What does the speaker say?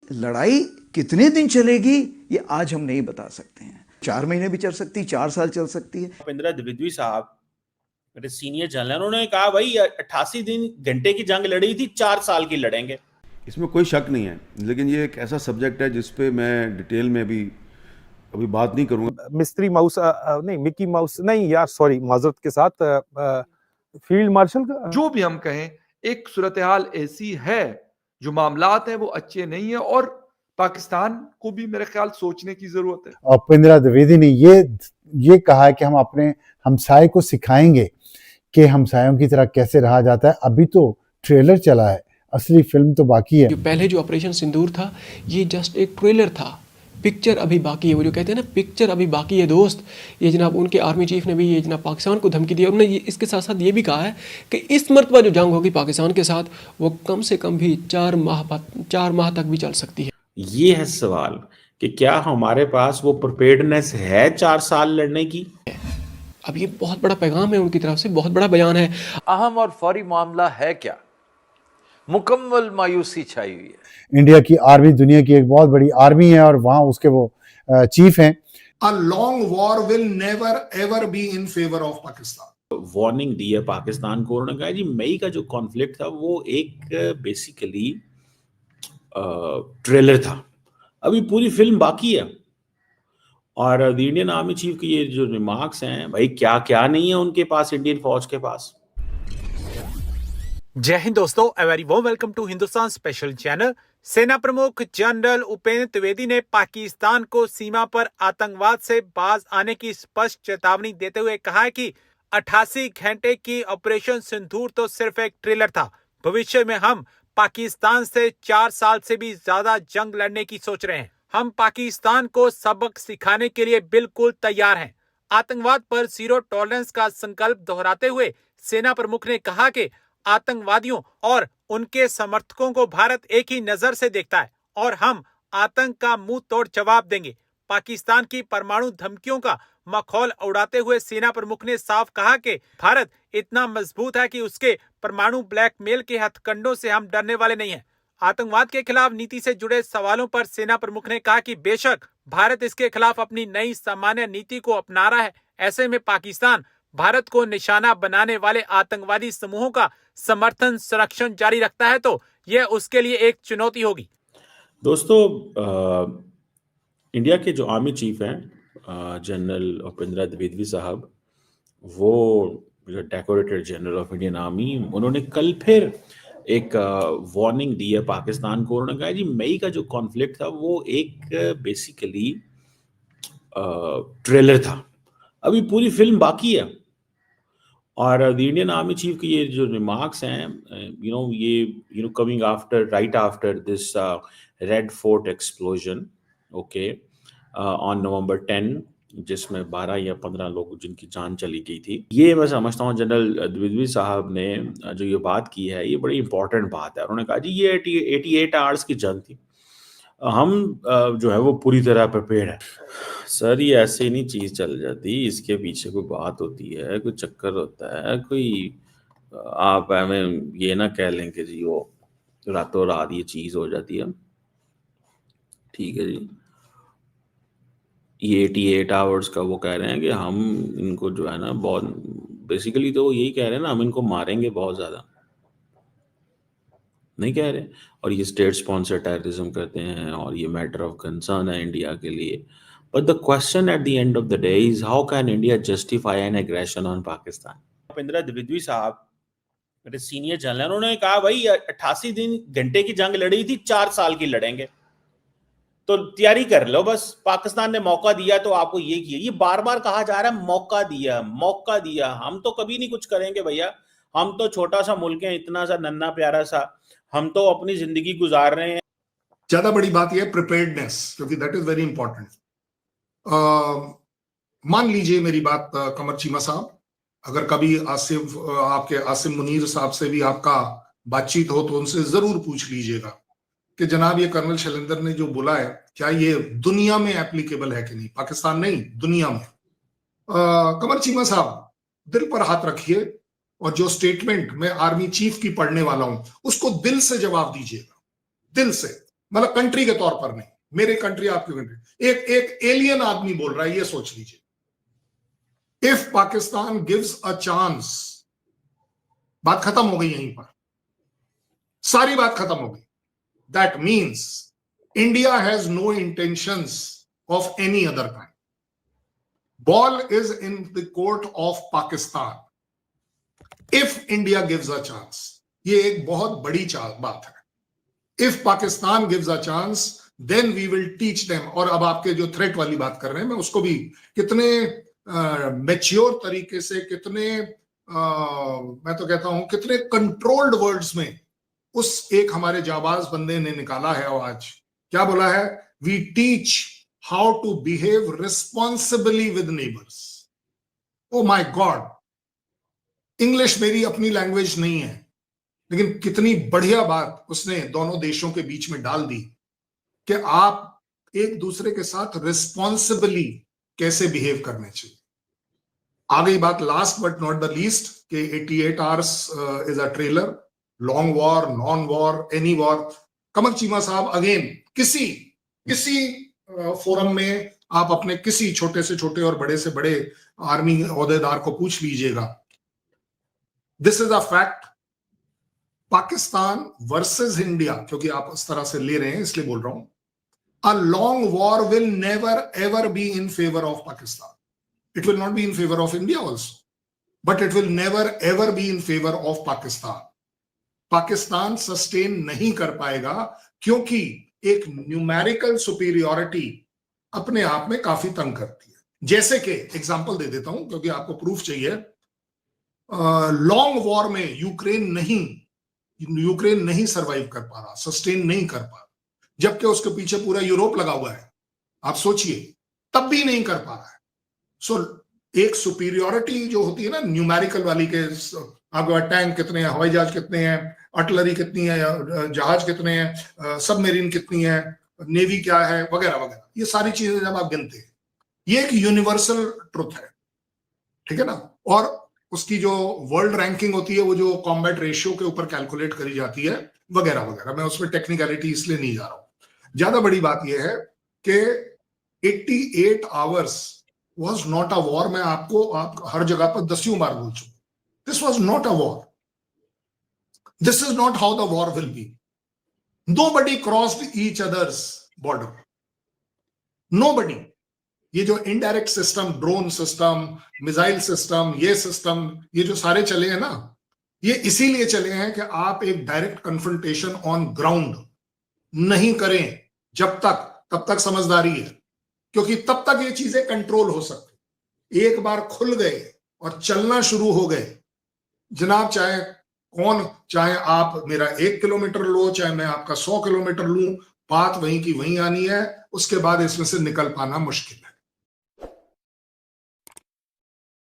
लड़ाई कितने दिन चलेगी ये आज हम नहीं बता सकते हैं। 4 महीने भी चल सकती, 4 साल चल सकती है। भूपेंद्र द्विवेदी साहब मेरे सीनियर जनरल, उन्होंने कहा भाई 88 दिन घंटे की जंग लड़ी थी, 4 साल की लड़ेंगे। इसमें कोई शक नहीं है, लेकिन ये एक ऐसा सब्जेक्ट है जिस पे मैं डिटेल में अभी बात नहीं करूंगा। मिस्ट्री माउस नहीं, मिकी माउस नहीं यार, सॉरी, माजरत के साथ फील्ड मार्शल का जो भी हम कहें, एक सूरत हाल ऐसी है, जो मामलात हैं वो अच्छे नहीं है और पाकिस्तान को भी मेरे ख्याल सोचने की जरूरत है। और भूपेंद्र द्विवेदी ने ये कहा है कि हम अपने हमसाये को सिखाएंगे कि हमसायों की तरह कैसे रहा जाता है। अभी तो ट्रेलर चला है, असली फिल्म तो बाकी है। पहले जो ऑपरेशन सिंदूर था ये जस्ट एक ट्रेलर था, पिक्चर अभी बाकी है। वो जो कहते हैं ना, पिक्चर अभी बाकी है दोस्त। ये जनाब उनके आर्मी चीफ ने भी ये जनाब पाकिस्तान को धमकी दी और उन्होंने इसके साथ साथ ये भी कहा है कि इस मरतबा जो जंग होगी पाकिस्तान के साथ वो कम से कम भी 4 माह तक भी चल सकती है। ये है सवाल कि क्या हमारे पास वो प्रिपेयर्डनेस है 4 साल लड़ने की। अब ये बहुत बड़ा पैगाम है उनकी तरफ से, बहुत बड़ा बयान है। अहम और फौरी मामला है क्या? मुकम्मल मायूसी छाई हुई है। इंडिया की आर्मी दुनिया की एक बहुत बड़ी आर्मी है और वहां उसके वो चीफ हैं। A long war will never ever be in favor of Pakistan. Warning दी है पाकिस्तान को। उन्होंने कहा जी मई का जो कॉन्फ्लिक्ट था वो एक बेसिकली ट्रेलर था, अभी पूरी फिल्म बाकी है। और द इंडियन आर्मी चीफ के ये जो रिमार्क्स हैं, भाई क्या क्या नहीं है उनके पास, इंडियन फौज के पास। जय हिंद दोस्तों, a very warm welcome to Hindustan special channel. सेना प्रमुख जनरल उपेंद्र द्विवेदी ने पाकिस्तान को सीमा पर आतंकवाद से बाज आने की स्पष्ट चेतावनी देते हुए कहा है कि 88 घंटे की ऑपरेशन सिंदूर तो सिर्फ एक ट्रेलर था। भविष्य में हम पाकिस्तान से 4 साल से भी ज्यादा जंग लड़ने की सोच रहे हैं। हम पाकिस्तान को सबक सिखाने के लिए बिल्कुल तैयार हैं। आतंकवाद पर जीरो टॉलरेंस का संकल्प दोहराते हुए सेना प्रमुख ने कहा कि आतंकवादियों और उनके समर्थकों को भारत एक ही नजर से देखता है और हम आतंक का मुंह तोड़ जवाब देंगे। पाकिस्तान की परमाणु धमकियों का मखौल उड़ाते हुए सेना प्रमुख ने साफ कहा कि भारत इतना मजबूत है कि उसके परमाणु ब्लैकमेल के हथकंडों से हम डरने वाले नहीं हैं। आतंकवाद के खिलाफ नीति से जुड़े सवालों पर सेना प्रमुख ने कहा कि बेशक भारत इसके खिलाफ अपनी नई सामान्य नीति को अपना रहा है, ऐसे में पाकिस्तान भारत को निशाना बनाने वाले आतंकवादी समूहों का समर्थन संरक्षण जारी रखता है तो यह उसके लिए एक चुनौती होगी। दोस्तों, इंडिया के जो आर्मी चीफ हैं जनरल उपेंद्र द्विवेदी साहब, वो decorated general of Indian army, उन्होंने कल फिर एक वार्निंग दी है पाकिस्तान को। उन्होंने कहा जी मई का जो कॉन्फ्लिक्ट था वो एक बेसिकली ट्रेलर था, अभी पूरी फिल्म बाकी है। और द इंडियन आर्मी चीफ के ये जो रिमार्क्स हैं, ये coming after right after this red fort explosion, okay, on November 10, जिसमें 12 या 15 लोग जिनकी जान चली गई थी। ये मैं समझता हूँ जनरल द्विवेदी साहब ने जो ये बात की है ये बड़ी इंपॉर्टेंट बात है। उन्होंने कहा जी ये 88 आवर्स की जंग थी, हम जो है वो पूरी तरह प्रिपेयर्ड है। सर ये ऐसे नहीं चीज चल जाती, इसके पीछे कोई बात होती है, कोई चक्कर होता है, कोई आप हमें ये ना कह लें कि जी वो रातों रात ये चीज हो जाती है। ठीक है जी, ये 88 आवर्स का वो कह रहे हैं कि हम इनको जो है ना बहुत, बेसिकली तो वो यही कह रहे हैं ना, हम इनको मारेंगे बहुत ज्यादा, नहीं कह रहे। और ये स्टेट स्पॉन्सर टेररिज्म करते हैं और ये मैटर ऑफ कंसर्न है इंडिया के लिए। But the question at the end of the day is how can India justify an aggression on Pakistan. Bhupendra Dwivedi साहब मेरे सीनियर जनरल, उन्होंने कहा भाई 88 घंटे की जंग लड़ी थी, 4 साल की लड़ेंगे, तो तैयारी कर लो बस। पाकिस्तान ने मौका दिया तो आपको ये किया। ये बार बार कहा जा रहा है मौका दिया, मौका दिया। हम तो कभी नहीं कुछ करेंगे भैया, हम तो छोटा सा मुल्क है, इतना सा नन्ना प्यारा सा, हम तो अपनी जिंदगी गुजार रहे हैं। ज्यादा बड़ी बात यह है प्रिपेयर्डनेस, क्योंकि दैट इज वेरी इंपॉर्टेंट। मान लीजिए मेरी बात कमर चीमा साहब, अगर कभी आपके आसिम मुनीर साहब से भी आपका बातचीत हो तो उनसे जरूर पूछ लीजिएगा कि जनाब ये कर्नल शैलेंद्र ने जो बोला है क्या ये दुनिया में एप्लीकेबल है कि नहीं, पाकिस्तान नहीं दुनिया में। कमर चीमा साहब दिल पर हाथ रखिए और जो स्टेटमेंट मैं आर्मी चीफ की पढ़ने वाला हूं उसको दिल से जवाब दीजिएगा, दिल से। मतलब कंट्री के तौर पर नहीं, मेरी कंट्री आपकी कंट्री, एक एलियन आदमी बोल रहा है, ये सोच लीजिए। If Pakistan gives a chance, बात खत्म हो गई, यहीं पर सारी बात खत्म हो गई। That means India has no intentions of any other kind. Ball is in the court of Pakistan if India gives a chance. ये एक बहुत बड़ी बात है। If Pakistan gives a chance then we will teach them. और अब आपके जो थ्रेट वाली बात कर रहे हैं, मैं उसको भी कितने मैच्योर तरीके से, कितने मैं तो कहता हूं कितने कंट्रोल्ड वर्ड्स में उस एक हमारे जाबाज बंदे ने निकाला है आवाज। क्या बोला है? We teach how to behave responsibly with neighbours. Oh my god, English मेरी अपनी लैंग्वेज नहीं है, लेकिन कितनी बढ़िया बात उसने दोनों देशों के बीच में डाल दी कि आप एक दूसरे के साथ रिस्पॉन्सिबली कैसे बिहेव करने चाहिए। आ गई बात last but not the least कि 88 hours is a trailer, long war, non war, any war. Qamar Cheema साहब अगेन किसी फोरम में आप अपने किसी छोटे से छोटे और बड़े से बड़े आर्मी ओहदेदार को पूछ लीजिएगा, this is a fact. Pakistan versus India, क्योंकि आप इस तरह से ले रहे हैं इसलिए बोल रहा हूं, a long war will never ever be in favour of Pakistan. It will not be in favor of India also, but it will never ever be in favor of Pakistan. Pakistan sustain नहीं कर पाएगा क्योंकि एक न्यूमेरिकल सुपीरियोरिटी अपने आप में काफी तंग करती है। जैसे कि एग्जांपल दे देता हूं क्योंकि आपको प्रूफ चाहिए। लॉन्ग वॉर में यूक्रेन नहीं सरवाइव कर पा रहा, सस्टेन नहीं कर पा रहा, जबकि उसके पीछे पूरा यूरोप लगा हुआ है। आप सोचिए, तब भी नहीं कर पा रहा है। सो एक सुपीरियोरिटी जो होती है ना न्यूमेरिकल वाली के, आपके टैंक कितने हैं, हवाई जहाज कितने हैं, आर्टिलरी कितनी है, जहाज कितने हैं, सबमरीन कितनी है, नेवी क्या है, वगैरह वगैरह, ये सारी चीजें जब आप गिनते हैं, ये एक यूनिवर्सल ट्रुथ है, ठीक है ना। और उसकी जो वर्ल्ड रैंकिंग होती है वो जो कॉम्बैट रेशियो के ऊपर कैलकुलेट करी जाती है, वगैरह वगैरह। मैं उसमें टेक्निकलिटी इसलिए नहीं जा रहा हूं। ज्यादा बड़ी बात यह है कि 88 hours was not a war। मैं आप हर जगह पर 10 बार बोल चुका, this was not a war, this is not how the war will be। nobody crossed each other's border, nobody। ये जो indirect system, drone system, missile system, ये सिस्टम, ये जो सारे चले हैं ना, ये इसीलिए चले हैं कि आप एक डायरेक्ट कन्फ्रंटेशन ऑन ग्राउंड नहीं करें तब तक समझदारी है, क्योंकि तब तक ये चीजें कंट्रोल हो सकती। एक बार खुल गए और चलना शुरू हो गए जनाब, चाहे आप मेरा 1 किलोमीटर लो, चाहे मैं आपका 100 किलोमीटर लूं, बात वहीं की वहीं आनी है। उसके बाद इसमें से निकल पाना मुश्किल है।